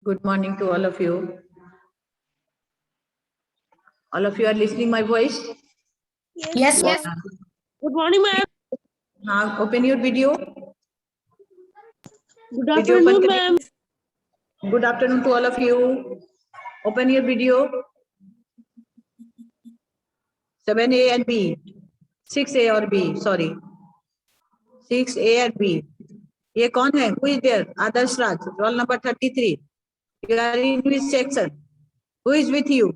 Good morning to all of you. All of you are listening my voice? Yes. Good morning, ma'am. Now open your video. Good Video afternoon, open ma'am. करिए. Good afternoon to all of you. Open your video. 7A and B. 6A or B, sorry. 6A and B. ये कौन है? Who is there? Adarsh Raj, roll number 33. You are in which section? Who is with you?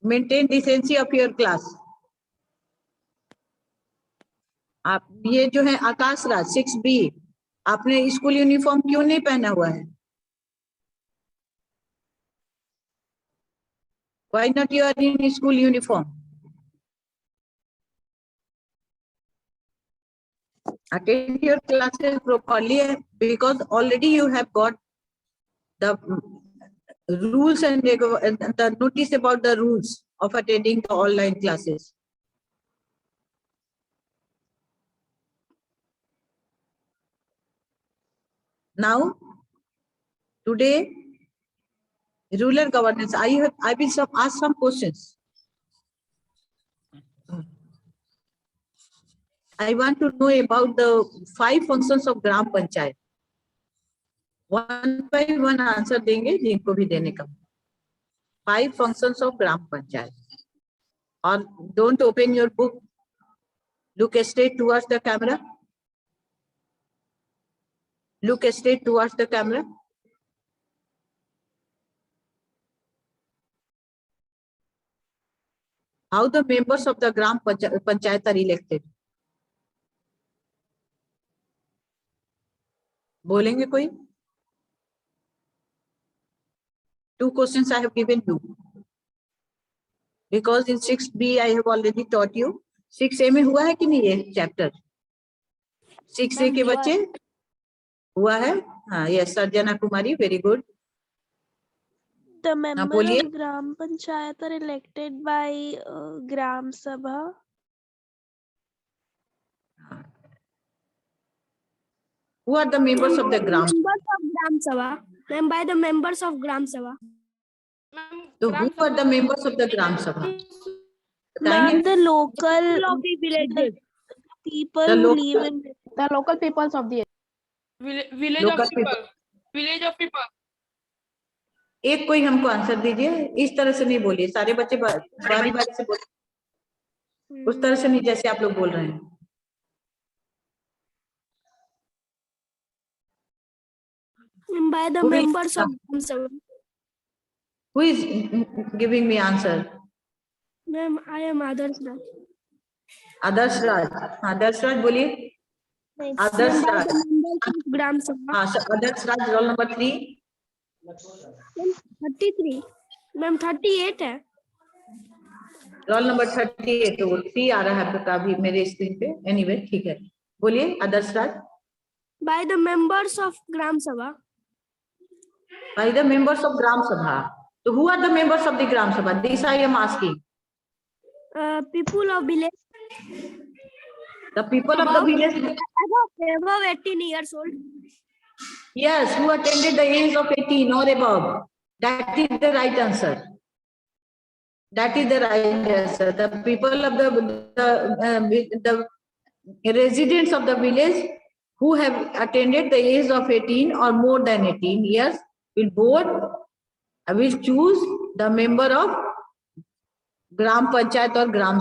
Maintain decency of your class. आप ये जो है Akash Raj 6B, आपने school uniform क्यों नहीं पहना हुआ है? Why not you are in school uniform? Attend your classes properly because already you have got the rules and the notice about the rules of attending the online classes. Now, today, rural governance. I will ask some questions. I want to know about the 5 functions of Gram Panchayat. One by one answer देंगे जिनको भी देने का. 5 functions of Gram Panchayat. Or don't open your book. Look straight towards the camera. Look straight towards the camera. How the members of the Gram Panchayat are elected? बोलेंगे कोई? 2 questions I have given you. Because in 6B I have already taught you. 6A में हुआ है कि नहीं ये chapter? 6A के बच्चे हुआ है? हाँ, yes, Sarjana Kumari, very good. The members of Gram Panchayat are elected by Gram Sabha. Who are the members of the Gram? Members of Gram Sabha. Then by the members of Gram Sabha. So who are the members of the Gram Sabha? Ma'am, the local Of the villages. people The who local- live in The local peoples of the village Local of people. Village of people. एक कोई हमको answer दीजिए. इस तरह से नहीं बोलिए, सारे बच्चे बारी बारी से बोलिए. उस तरह से नहीं जैसे आप लोग बोल रहे हैं. And by the Who will- members of Gram Sabha. Who is giving me answer? Ma'am, I am Adarsh Raj. Adarsh Raj. Adarsh Raj बोलिए. Adarsh By Raj. the members of Gram Sabha. हाँ, Adarsh Raj, roll number 3. 33. Ma'am, 38 है. Roll number 38 तो 3 आ रहा है आपका भी मेरे screen पे. एनीवे ठीक है, बोलिए आदर्श राज. By the members of Gram Sabha. By the members of Gram Sabha. So who are the members of the Gram Sabha? This I am asking. People of village The people of the Above- village. above 18 years old. Yes, who attended the age of 18 or above. That is the right answer. That is the right answer. The people of the residents of the village who have attended the age of 18 or more than 18 years will vote, will choose the member of Gram Panchayat or Gram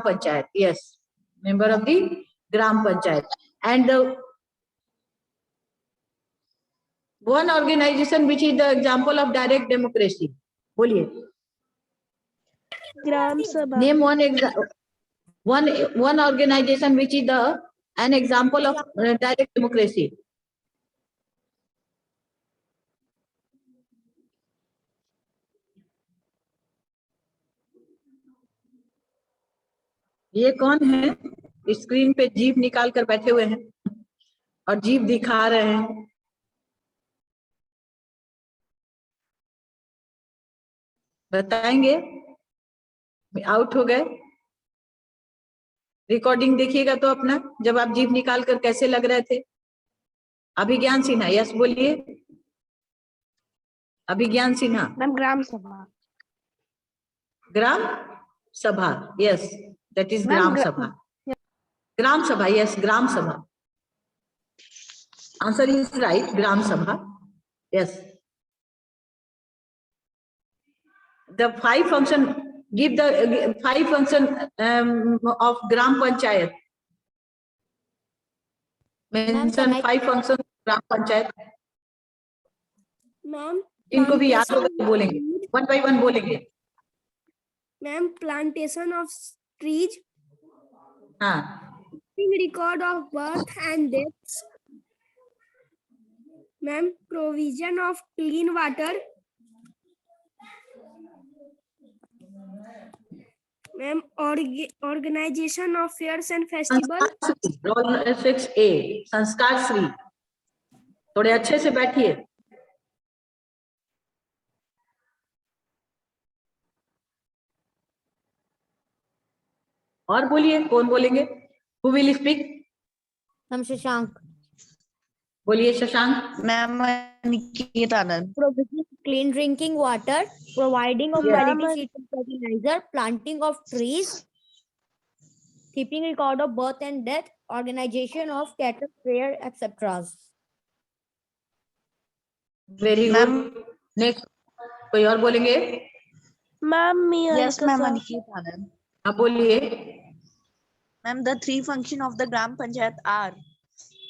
Panchayat. Yes, member of the Gram Panchayat. And the one organization which is the example of direct democracy. बोलिए. Gram Sabha. Name one organization which is an example of direct democracy. ये कौन है? Screen पे जीभ निकाल कर बैठे हुए हैं और जीभ दिखा रहे हैं। बताएंगे? आउट हो गए? रिकॉर्डिंग देखिएगा तो अपना, जब आप जीभ निकाल कर कैसे लग रहे थे। अभिज्ञान सिन्हा, यस बोलिए। अभिज्ञान सिन्हा। Ma'am, Gram Sabha. ग्राम सभा, यस, दैट इज Ma'am, ग्राम सभा। ग्राम सभा, यस, ग्राम सभा। आंसर इज राइट, ग्राम सभा, yes. The five function, give the 5 function of Gram Panchayat. Mention 5 functions of Gram Panchayat. Ma'am, इनको भी याद plantation होगा, बोलेंगे, 1 by 1 बोलेंगे। ma'am, plantation of trees, हाँ, keeping record of birth and deaths. Ma'am, provision of clean water. Ma'am, organization of fairs and festival. Roll 6A, Sanskar Shri. थोड़े अच्छे से बैठिए। और बोलिए, कौन बोलेंगे? Who will speak? हम शशांक। बोलिए Shashank. Ma'am Niket Anand. Provision of clean drinking water, providing of Yes. quality seed and fertilizer, planting of trees, keeping record of birth and death, organization of cattle fair, etc. Very good. Next, कोई और बोलेंगे? Ma'am, me yes ma'am Arkaza. Niket आनंद। आप बोलिए। Ma'am, the 3 functions of the Gram Panchayat are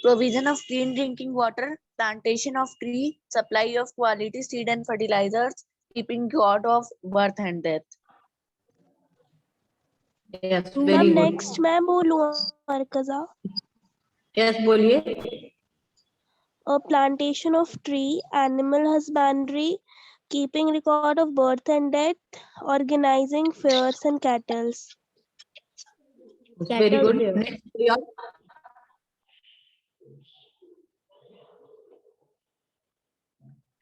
provision of clean drinking water, plantation of tree, supply of quality seed and fertilizers, keeping record of birth and death. Yes, very Ma'am, good. next मैं बोलूँ Arkaza. Yes, बोलिए। A plantation of tree, animal husbandry, keeping record of birth and death, organizing fairs and cattle. Very Cattle good. fair. Next, कोई और?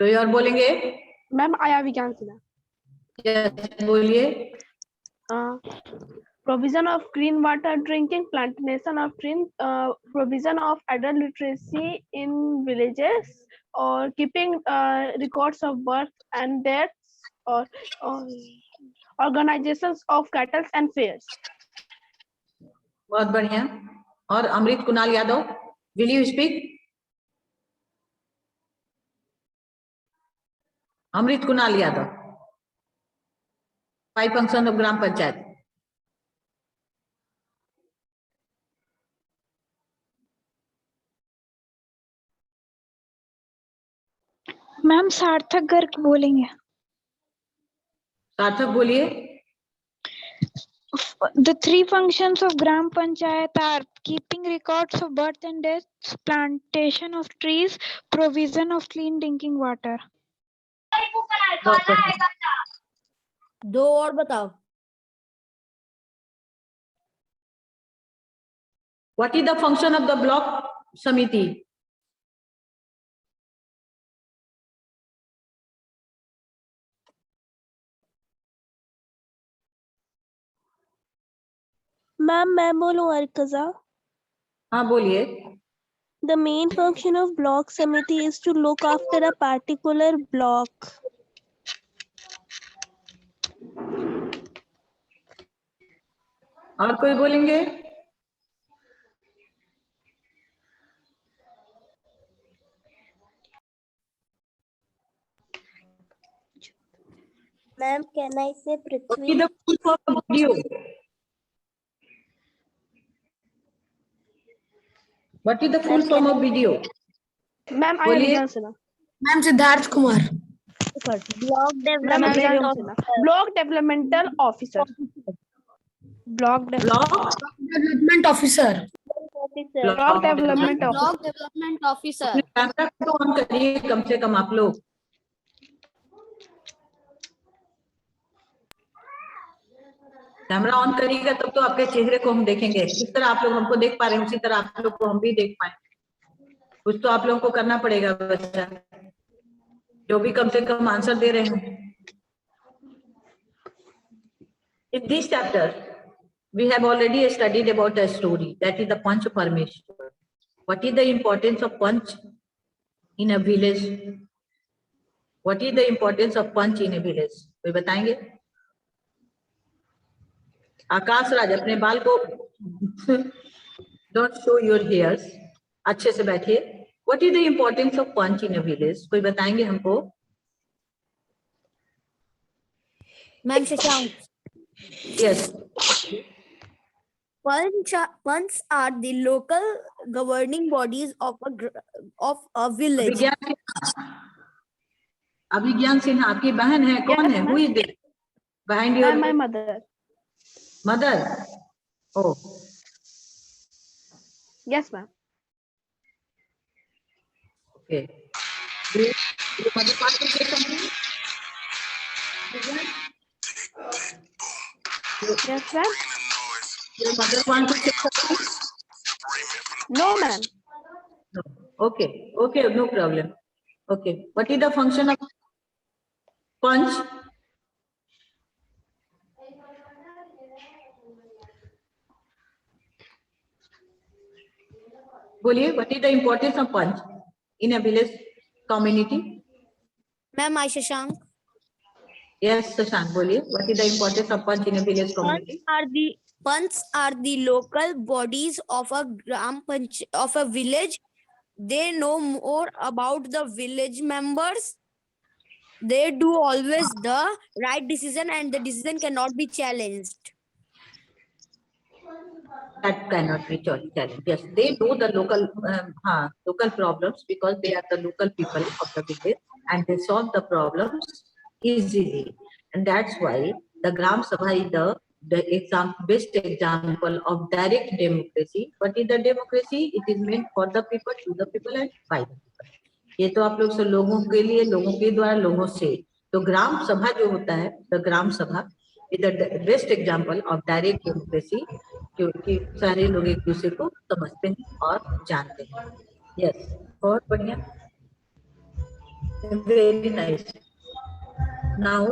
कोई और बोलेंगे? Ma'am, Aya Vigyan Sinha. Yes, बोलिए। Provision of clean water drinking, plantation of trees, provision of adult literacy in villages, or keeping records of birth and deaths, or organizations of cattle and fairs. बहुत बढ़िया। और Amrit Kunal Yadav, will you speak? Amrit Kunal Yadav, 5 function of gram panchayat. Ma'am Sarthak Garg बोलेंगे। सार्थक बोलिए। The 3 functions of Gram Panchayat are keeping records of birth and death, plantation of trees, provision of clean drinking water. दो और बताओ। What is the function of the block samiti? Ma'am, मैं बोलूँ Arkaza. हाँ, बोलिए। The main function of block committee is to look after a particular block. और कोई बोलेंगे? Ma'am, can I say What is the full form of video? What is the full form of video? Ma'am, Aya बोलिए। Vigyan Sinha. Ma'am, Siddharth Kumar. Block Ma'am, development Aya Vigyan officer. Sinha. Block developmental officer. Block block Development officer. officer. Block development officer. Block development officer. Camera तो on करिए कम से कम आप लोग। Camera on करिएगा तब तो आपके चेहरे को हम देखेंगे, जिस तरह आप लोग हमको देख पा रहे हैं उसी तरह आप लोग को हम भी देख पाए। कुछ तो आप लोगों को करना पड़ेगा बच्चा, जो भी कम से कम आंसर दे रहे हैं। In this chapter, we have already studied about a story, that is the Panch Parmeshwar. What is the importance of Panch in a village? What is the importance of Panch in a village? कोई बताएंगे? आकाश राज, अपने बाल को don't show your hairs, अच्छे से बैठिए। What is the importance of Panch in a village? कोई बताएंगे हमको? Ma'am Shashank. Yes. Punch are the local governing bodies of a village. अभिज्ञान सिन्हा आपकी बहन है, कौन है? Who is there? Behind your My mother. mother? Oh, Yes, ma'am. okay. Do your mother want to say something? Yes, ma'am. Your mother want to say something? No, ma'am. No. Okay, okay, no problem. Okay, what is the function of punch? बोलिए, what is the importance of punch in a village community? Ma'am, I Shashank. Yes, Shashank, बोलिए, what is the importance of punch in a village community? Punch are the local bodies of a of a village. They know more about the village members. They do always the right decision, and the decision cannot be challenged. That cannot be challenged. Yes, they know the local problems because they are the local people of the village and they solve the problems easily. And that's why the Gram Sabha is the best example of direct democracy. What is the democracy? It is meant for the people, to the people, and by the people. ये तो आप लोग से लोगों के लिए, लोगों के द्वारा, लोगों से। तो ग्राम सभा जो होता है, द ग्राम सभा is the best example of direct democracy, क्योंकि सारे लोग एक दूसरे को समझते हैं और जानते हैं। यस, बहुत बढ़िया, very nice. Now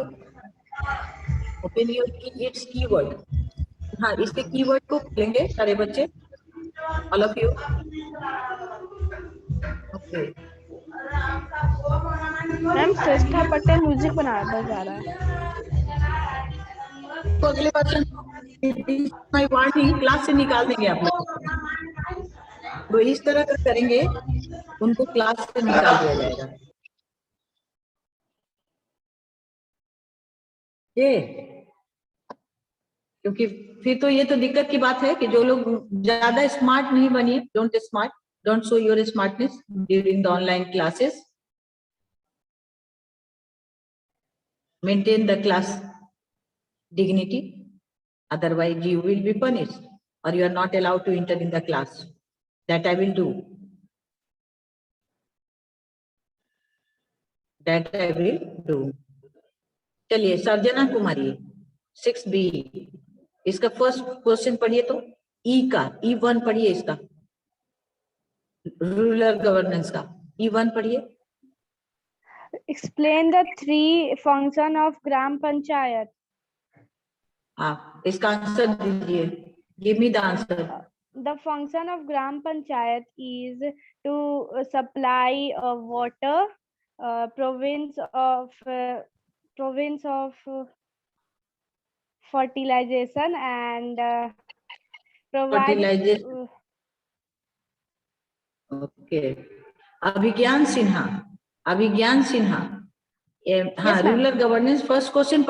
open your its keyword. हाँ, इसके कीवर्ड को लेंगे सारे बच्चे, all of you. Okay, ma'am Shreshtha Patel music बनाता जा रहा है। तो अगले बार वार्निंग क्लास से निकाल देंगे आप लोग। तो इस तरह का करेंगे, उनको क्लास से निकाल दिया जाएगा। ये क्योंकि फिर तो ये तो दिक्कत की बात है कि जो लोग ज्यादा स्मार्ट नहीं बनिए, don't show your smartness during the online classes. Maintain the class dignity, otherwise you will be punished or you are not allowed to enter in the class. That I will do. That I will do. चलिए, सर्जना कुमारी 6B, इसका first question पढ़िए। तो ई का E1 पढ़िए, इसका rural governance का E1 पढ़िए। Explain the three function of Gram Panchayat. हाँ, इसका आंसर दीजिए। Give me the answer. The function of Gram Panchayat is to supply water, province of fertilization, and provide. Fertilization. Okay. अभिज्ञान सिन्हा, हाँ, rural governance first question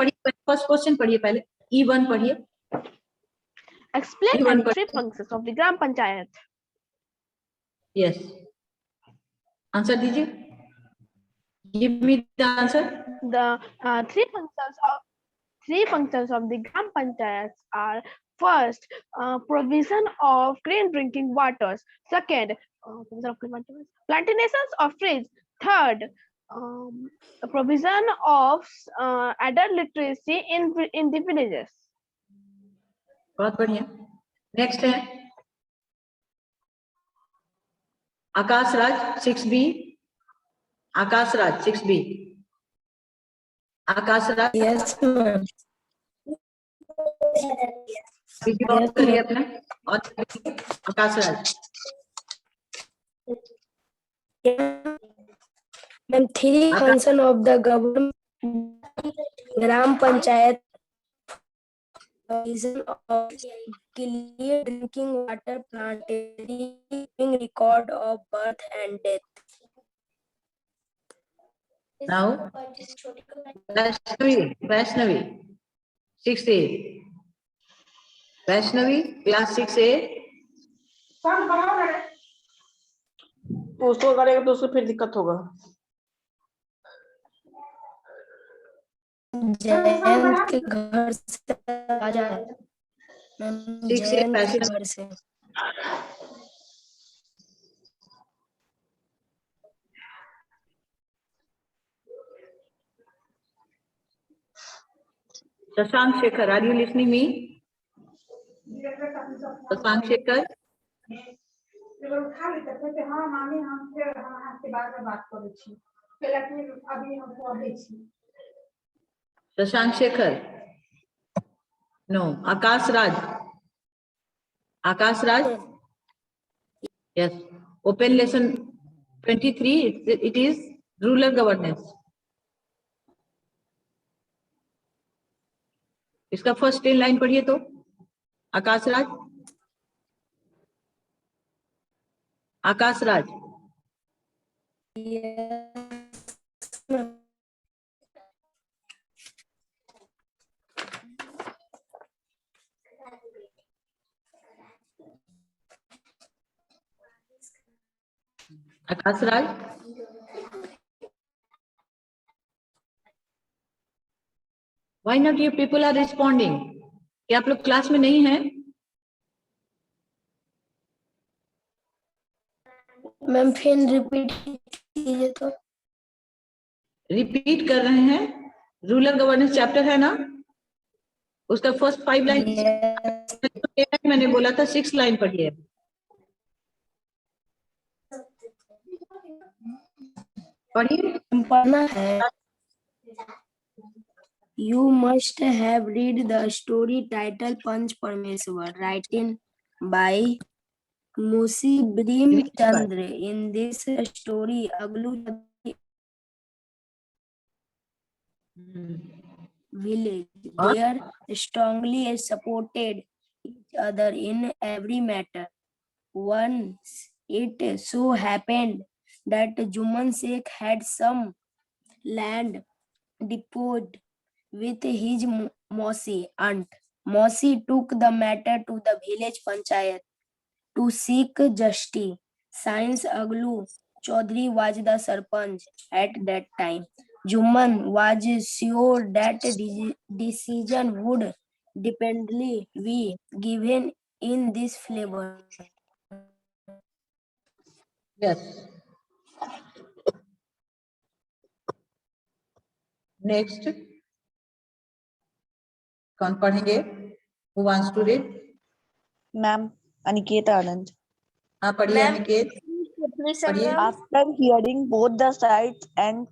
पढ़िए पहले। E1 पढ़िए। Explain the three functions of the Gram Panchayat. Yes. Answer दीजिए। Give me the answer. The three functions of the Gram Panchayats are: first, provision of clean drinking waters; second, plantations of trees; third, provision of adult literacy in the villages. बहुत बढ़िया। Next है Akash Raj 6B। Akash Raj 6B। Akash Raj Yes, ma'am. Video of करिए अपना और Akash Raj. Ma'am, three Akash function of the government, Gram Panchayat, provision of clear drinking water, planting, keeping record of birth and death. now Vaishnavi 6A। Vaishnavi class 6A। उसको करेगा तो उसको फिर दिक्कत होगा। जयंत के घर से आ जाए। मैम, 6A जयंत के वैष्णवी। घर से। Shashank Shekhar, are you listening me? Shashank Shekhar. Shashank Shekhar. No. Akash Raj. Akash Raj. Yes. Open lesson 23। It is rural governance. इसका फर्स्ट 10 लाइन पढ़िए तो आकाश राज। आकाश राज। Yes, ma'am. Akash Raj. Why not you people are responding? क्या आप लोग क्लास में नहीं हैं? मैम फिर रिपीट कीजिए तो। रिपीट कर रहे हैं। रूरल गवर्नेंस चैप्टर है ना, उसका फर्स्ट 5 लाइन Yes, मैंने बोला था 6 लाइन पढ़िए। पढ़िए। पढ़ना है। You must have read the story titled Panch Parmeshwar, written by Musi Brim Chandra. In this story, Aglu village, they are strongly supported each other in every matter. Once it so happened that Juman Sheikh had some land deposit with his Mosi aunt. Mosi took the matter to the village panchayat to seek justice. Since Aglu Chaudhary was the sarpanch at that time, Juman was sure that decision would dependently be given in this flavor. Yes. Next. कौन पढ़ेंगे? Who wants to read? Ma'am, Aniket Anand. हाँ पढ़िए अनिकेत। पढ़िए। After hearing both the sides and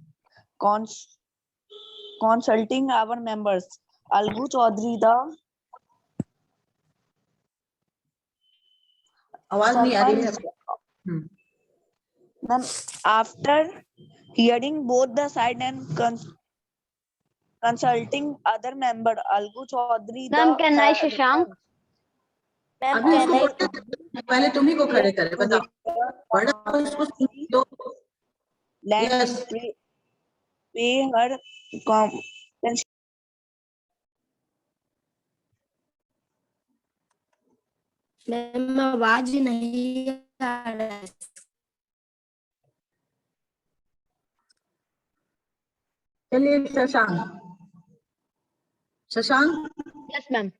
consulting our members, Algu Chaudhary, the आवाज नहीं आ रही है। Ma'am, after hearing both the side and consulting other member, Algu Chaudhary, Ma'am, the can I, Shashank? अभी उसको पहले तुम ही को खड़े करे बताओ। बड़ा तो इसको सुन दो। land Yes. and pay her compensation. Ma'am आवाज नहीं आ रहा है। चलिए शशांक। Shashank Yes, ma'am.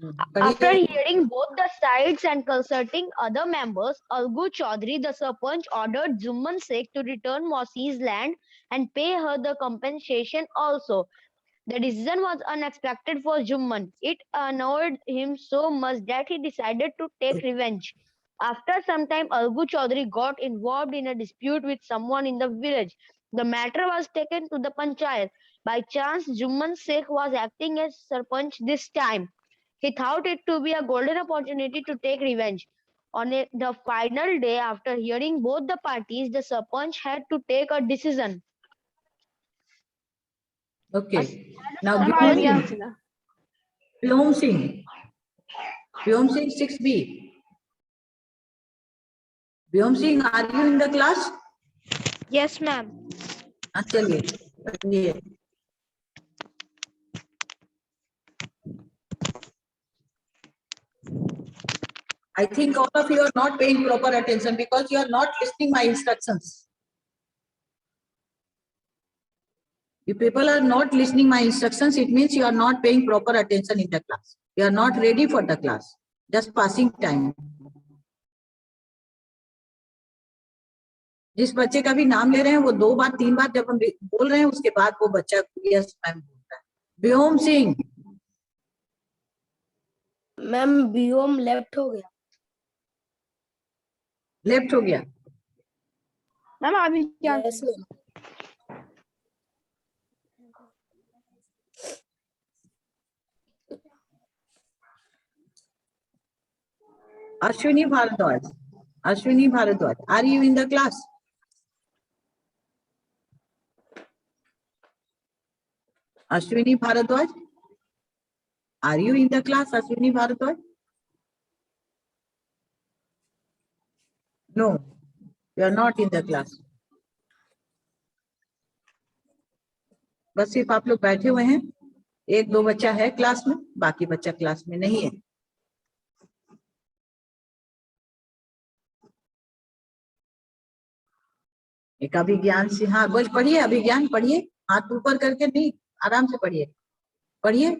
पढ़िए। After hearing both the sides and consulting other members, Algu Chaudhary, the Sarpanch, ordered Juman Sheikh to return Mosi's land and pay her the compensation also. The decision was unexpected for Jumman. It annoyed him so much that he decided to take revenge. After some time, Algu Chaudhary got involved in a dispute with someone in the village. The matter was taken to the panchayat. By chance, Jumman Sheikh was acting as sarpanch this time. He thought it to be a golden opportunity to take revenge. On the final day, after hearing both the parties, the sarpanch had to take a decision. Okay. Now, Ma'am, Vyom I Singh. answer. Vyom Singh. Vyom Singh 6B. Vyom Singh, are you in the class? Yes, ma'am. हाँ चलिए पढ़िए. I think all of you are not paying proper attention because you are not listening my instructions. If people are not listening my instructions, it means you are not paying proper attention in the class. You are not ready for the class. Just passing time. जिस बच्चे का भी नाम ले रहे हैं वो 2 बार 3 बार जब हम बोल रहे हैं उसके बाद वो बच्चा यस मैम बोलता है. व्योम सिंह. मैम व्योम लेफ्ट हो गया. लेफ्ट हो गया. Ma'am, I will Yes, answer. ma'am. Ashwini Bharadwaj. Ashwini Bharadwaj. Are you in the class? Ashwini Bharadwaj. Are you in the class, Ashwini Bharadwaj? No, you are not in the class. बस सिर्फ आप लोग बैठे हुए हैं. 1-2 बच्चा है class में, बाकी बच्चा क्लास में नहीं है. एक अभिज्ञान से, हाँ बस पढ़िए, अभिज्ञान पढ़िए, हाथ ऊपर करके नहीं, आराम से पढ़िए. पढ़िए.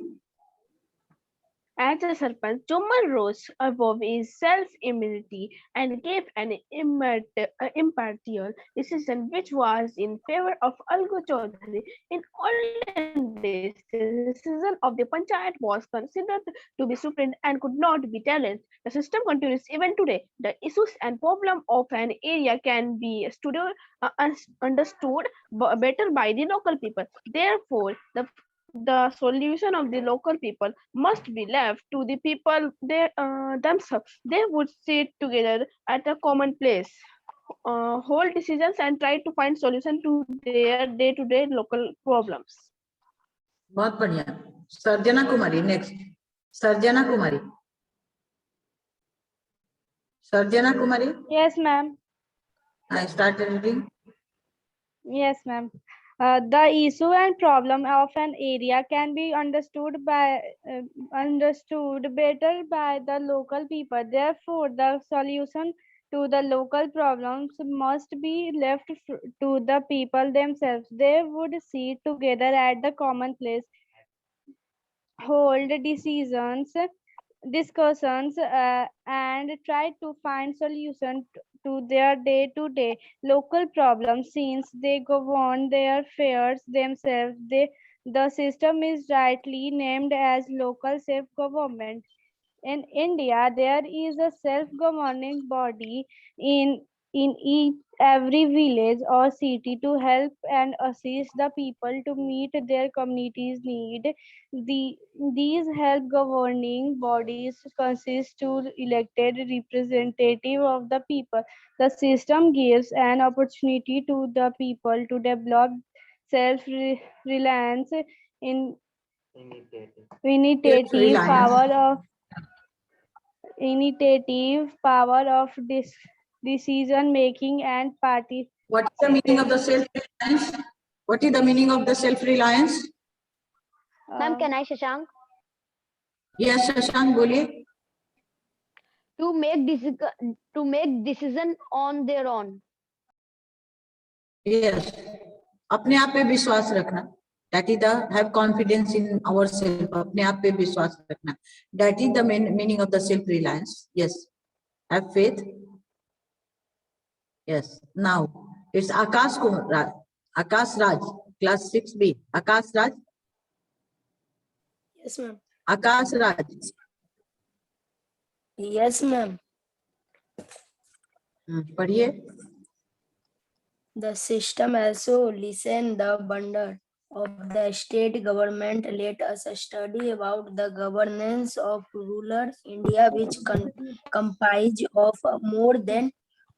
As a Sarpanch, Jumman rose above his self-immunity and gave an impartial decision which was in favor of Algu Chaudhary. In olden days, the decision of the Panchayat was considered to be supreme and could not be challenged. The system continues even today. The issues and problem of an area can be understood better by the local people. Therefore, the solution of the local people must be left to the people themselves. They would sit together at a common place, hold decisions and try to find solution to their day-to-day local problems. बहुत बढ़िया. Sarjana Kumari next. Sarjana Kumari. Sarjana Kumari. Yes, ma'am. I started reading. Yes, ma'am. The issue and problem of an area can be understood better by the local people. Therefore, the solution to the local problems must be left to the people themselves. They would sit together at the common place, hold discussions, and try to find solutions to their day-to-day local problems. Since they govern their affairs themselves, the system is rightly named as local self-government. In India, there is a self-governing body in every village or city to help and assist the people to meet their community's need. These help governing bodies consist to elected representative of the people. The system gives an opportunity to the people to develop self-reliance in initiative power of decision making and party. What is the meaning of the self-reliance? What is the meaning of the self-reliance? Ma'am, can I, Shashank? Yes, Shashank, बोलिए. To make decision on their own. Yes. अपने आप पे विश्वास रखना. That is the have confidence in ourselves. अपने आप पे विश्वास रखना. That is the meaning of the self-reliance. Yes. Have faith. Yes. Now it's Akash Kumar, Akash Raj, class 6B. Akash Raj. Yes, ma'am. Akash Raj. Yes, ma'am. पढ़िए. The system also lessen the burden of the state government. Let us study about the governance of rural India, which comprise of more than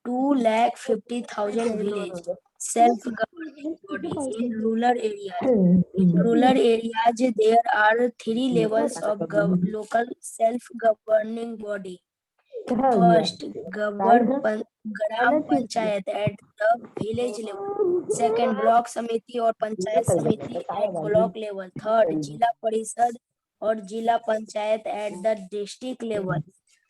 250,000 village self-governing bodies in rural areas. In rural areas, there are three levels of local self-governing body. First, Gram Panchayat at the village level. Second, Block Samiti or Panchayat Samiti at block level. Third, Jila Parishad or Jila Panchayat at the district level.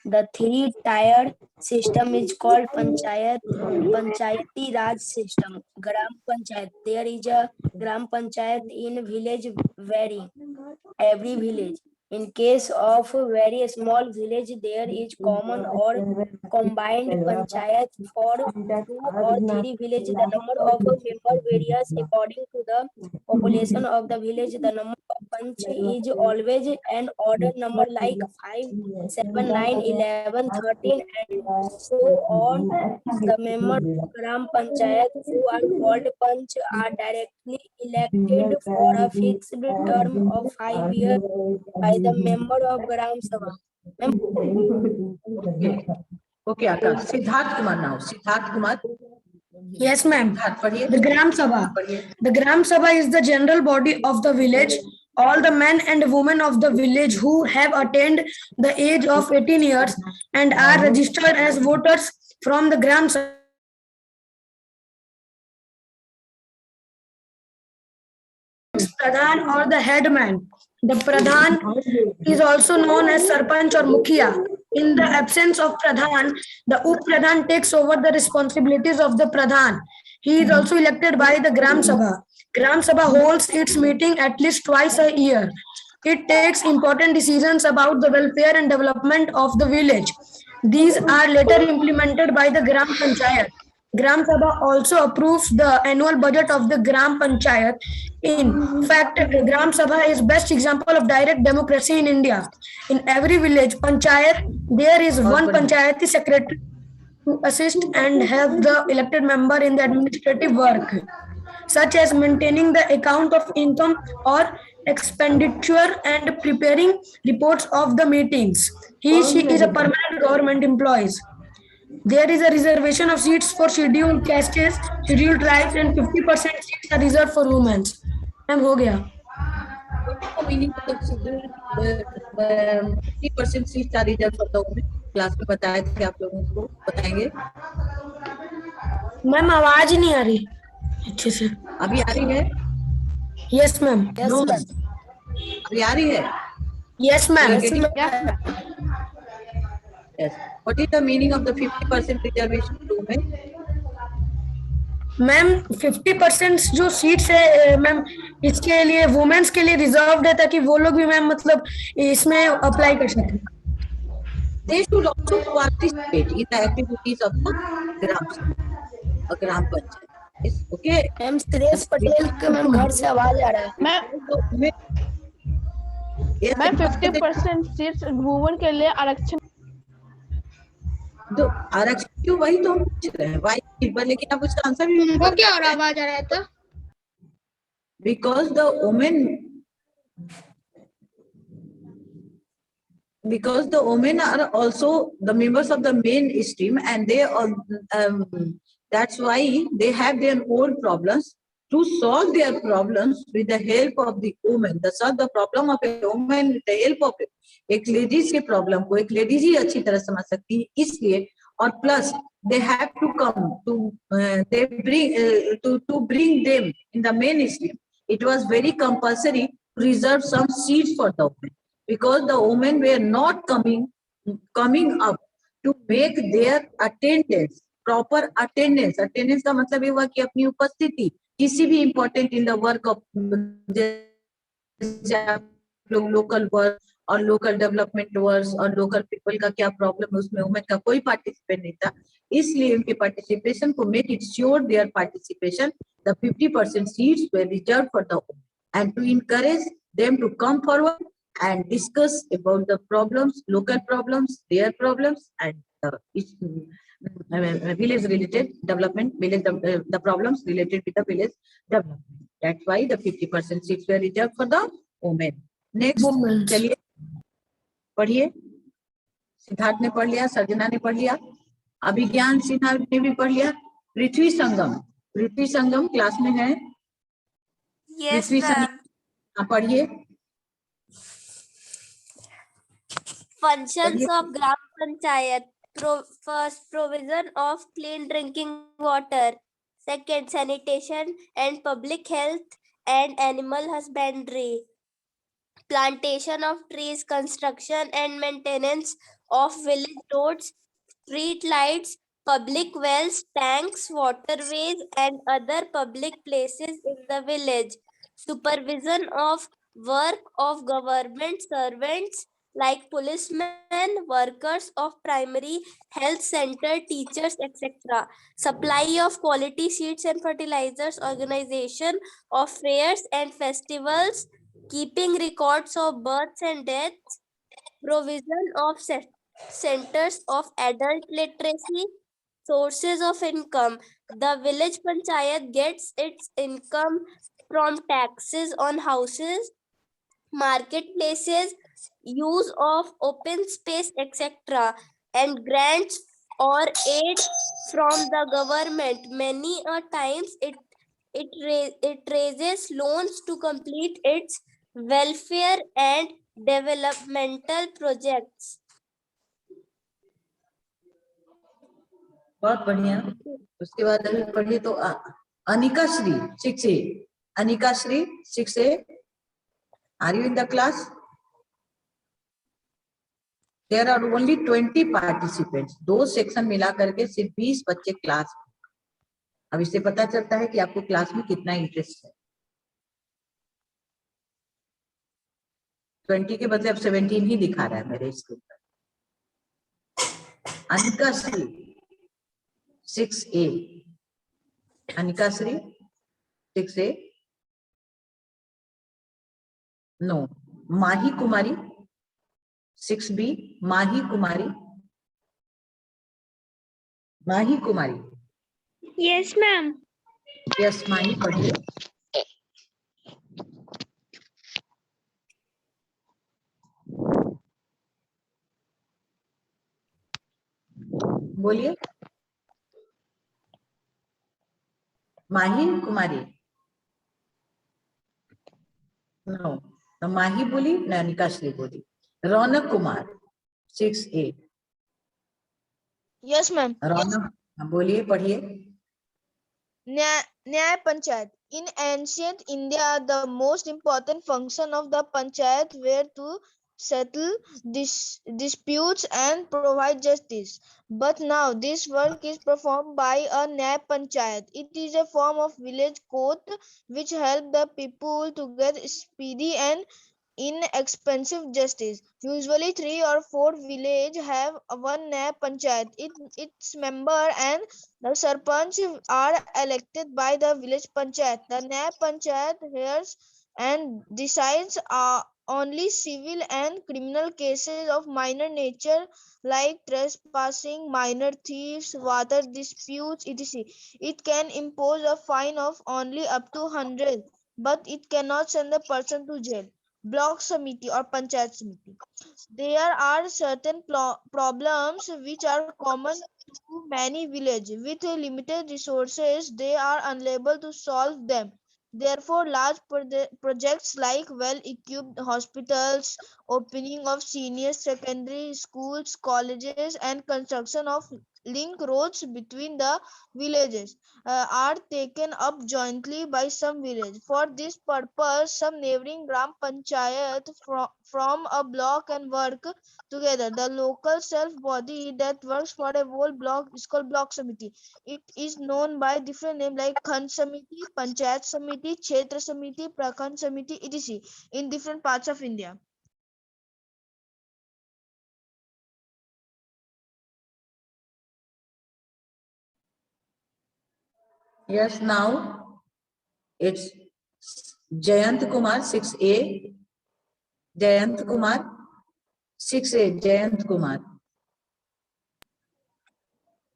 The three-tiered system is called Panchayati Raj system. Gram Panchayat. There is a Gram Panchayat in village varying. Every village. In case of very small village, there is common or combined panchayat for 2 or 3 villages. The number of members varies according to the population of the village. The number of panch is always an order number like 5, 7, 9, 11, 13 and so on. The members of Gram Panchayat who are called panch are directly elected for a fixed term of 5 years by the member of Gram Sabha. Okay, Akash. Siddharth Kumar now. Siddharth Kumar. Yes, ma'am. Siddharth, पढ़िए. The Gram Sabha. The Gram Sabha is the general body of the village. All the men and women of the village who have attained the age of 18 years and are registered as voters from the Gram Sabha. Pradhan or the headman. The Pradhan is also known as Sarpanch or Mukhiya. In the absence of Pradhan, the Up Pradhan takes over the responsibilities of the Pradhan. He is also elected by the Gram Sabha. Gram Sabha holds its meeting at least twice a year. It takes important decisions about the welfare and development of the village. These are later implemented by the Gram Panchayat. Gram Sabha also approves the annual budget of the Gram Panchayat. In fact, Gram Sabha is best example of direct democracy in India. In every village panchayat, there is one panchayati secretary to assist and help the elected member in the administrative work, such as maintaining the account of income or expenditure and preparing reports of the meetings. She is a permanent government employee. There is a reservation of seats for scheduled castes, scheduled tribes, and 50% seats are reserved for women. Ma'am हो गया. Meaning 50% seats are reserved for the women. Class में बताया थे आप लोगों को, बताएंगे. Ma'am आवाज नहीं आ रही अच्छे से. अभी आ रही है? Yes ma'am. No. अभी आ रही है? Yes ma'am. Yes. What is the meaning of the 50% reservation to women? Ma'am 50% जो सीट्स है मैम इसके लिए वुमेन्स के लिए रिजर्व्ड है ताकि वो लोग भी मैम मतलब इसमें अप्लाई कर सकें. They should also participate in the activities of the Gram Panchayat. Yes, okay. Ma'am Shreyas Patel के मैम घर से आवाज आ रहा है. मैं 50% सीट्स वुमेन के लिए आरक्षण. तो आरक्षण क्यों, वही तो हम पूछ रहे हैं. वाई, लेकिन आप उसका आंसर भी वो क्या हो रहा आवाज आ रहा है तो. Because the women are also the members of the mainstream, and they are that's why they have their own problems. To solve their problems with the help of the women, to solve the problem of a woman with the help of एक ladies के problem को एक ladies ही अच्छी तरह समझ सकती है, इसलिए. और plus they have to come to they bring to bring them in the mainstream. It was very compulsory to reserve some seats for the women because the women were not coming up to make their attendance, proper attendance. Attendance का मतलब ये हुआ कि अपनी उपस्थिति किसी भी important in the work of local work और लोकल डेवलपमेंट वर्क्स और लोकल पीपल का क्या प्रॉब्लम है, उसमें वुमेन का कोई पार्टिसिपेट नहीं था. इसलिए उनके पार्टिसिपेशन को make it sure their participation, the 50% seats were reserved for the women and to encourage them to come forward and discuss about the problems, local problems, their problems, and village related development, the problems related with the village development. That's why the 50% seats were reserved for the women. Next, Women. चलिए पढ़िए. सिद्धार्थ ने पढ़ लिया, सर्जना ने पढ़ लिया, अभिज्ञान सिन्हा ने भी पढ़ लिया. पृथ्वी संगम क्लास में है. Yes, पृथ्वी ma'am. संगम पढ़िए. Functions of Gram Panchayat. First, provision of clean drinking water. Second, sanitation and public health and animal husbandry. Plantation of trees, construction and maintenance of village roads, street lights, public wells, tanks, waterways, and other public places in the village. Supervision of work of government servants like policemen, workers of primary health center, teachers, etc. Supply of quality seeds and fertilizers, organization of fairs and festivals, keeping records of births and deaths, provision of centers of adult literacy, sources of income. The village panchayat gets its income from taxes on houses, marketplaces, use of open space, etc., and grants or aid from the government. Many a times it raises loans to complete its welfare and developmental projects. बहुत बढ़िया. उसके बाद अभी पढ़िए तो Anika Shri 6A. Anika Shri 6A. Are you in the class? There are only 20 participants. 2 section मिला करके सिर्फ 20 बच्चे क्लास. अब इससे पता चलता है कि आपको क्लास में कितना इंटरेस्ट है. 20 के बदले अब 17 ही दिखा रहा है मेरे स्क्रीन पर. Anika Shri 6A. Anika Shri 6A. No. Mahi Kumari 6B. Mahi Kumari. Mahi Kumari. Yes, ma'am. Yes Mahi पढ़िए. बोलिए. माही कुमारी. नो. तो माही बोली, नैनिका श्री बोली. Raunak Kumar 6A. Yes, ma'am. रौनक बोलिए, पढ़िए. Nyaya Panchayat. In ancient India, the most important function of the panchayat were to settle disputes and provide justice. But now this work is performed by a Nyaya Panchayat. It is a form of village court which help the people to get speedy and inexpensive justice. Usually 3 or 4 villages have one Nyaya Panchayat. Its member and the sarpanch are elected by the village panchayat. The Nyaya Panchayat hears and decides only civil and criminal cases of minor nature like trespassing, minor thieves, water disputes, etc. It can impose a fine of only up to 100, but it cannot send a person to jail. Block Samiti or Panchayat Samiti. There are certain problems which are common to many villages. With limited resources, they are unable to solve them. Therefore, large projects like well-equipped hospitals, opening of senior secondary schools, colleges, and construction of link roads between the villages are taken up jointly by some village. For this purpose, some neighboring Gram Panchayat from a block and work together. The local self-body that works for a whole block is called Block Samiti. It is known by different names like Khand Samiti, Panchayat Samiti, Kshetra Samiti, Prakhand Samiti, etc. in different parts of India. Yes, now it's Jayant Kumar 6A. Jayant Kumar 6A Jayant Kumar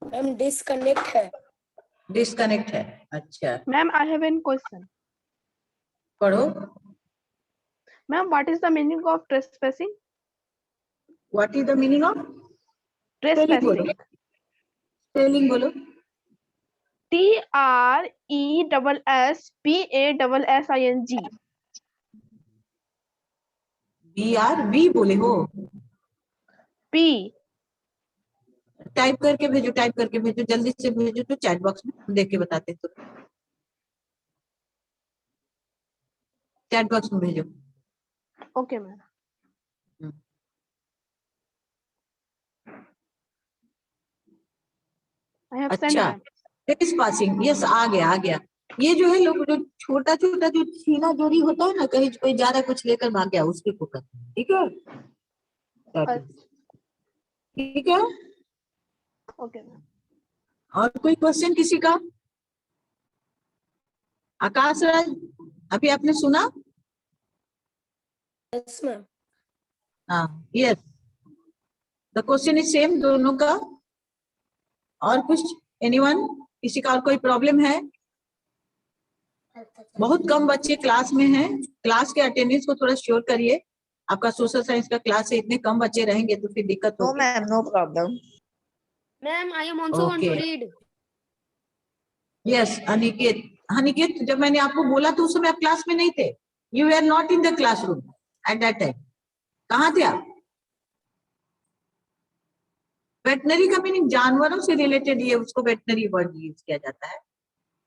ma'am disconnect है। Disconnect है। अच्छा Ma'am, I have one question. पढ़ो। Ma'am, what is the meaning of trespassing? What is the meaning of spelling बोलो। Trespassing. Spelling बोलो। TRESSPASSING. BR बोले हो। P. Type करके भेजो, टाइप करके भेजो, जल्दी से भेजो तो चैट बॉक्स में हम देख के बताते हैं। तो चैट बॉक्स में भेजो। Okay, ma'am. I have sent, अच्छा ma'am. ट्रेसपासिंग, यस आ गया। ये जो है लोग जो छोटा छोटा जो छीना चोरी होता है ना, कहीं कोई ज्यादा कुछ लेकर भाग गया उसके को करते हैं। ठीक है, ठीक है। Okay, ma'am. और कोई क्वेश्चन किसी का? आकाश राज, अभी आपने सुना? Yes ma'am. हाँ yes, the question is same दोनों का। और कुछ एनीवन, किसी का और कोई प्रॉब्लम है? बहुत कम बच्चे क्लास में हैं, क्लास के अटेंडेंस को थोड़ा श्योर करिए। आपका सोशल साइंस का क्लास है, इतने कम बच्चे रहेंगे तो फिर दिक्कत No, होगी। ma'am, no problem. Ma'am, I am also want to Okay. read. Yes Aniket, Aniket जब मैंने आपको बोला तो उस समय आप क्लास में नहीं थे। You are not in the classroom at that time. कहाँ थे आप? वेटनरी का मीनिंग जानवरों से रिलेटेड, ये उसको वेटनरी वर्ड यूज किया जाता है।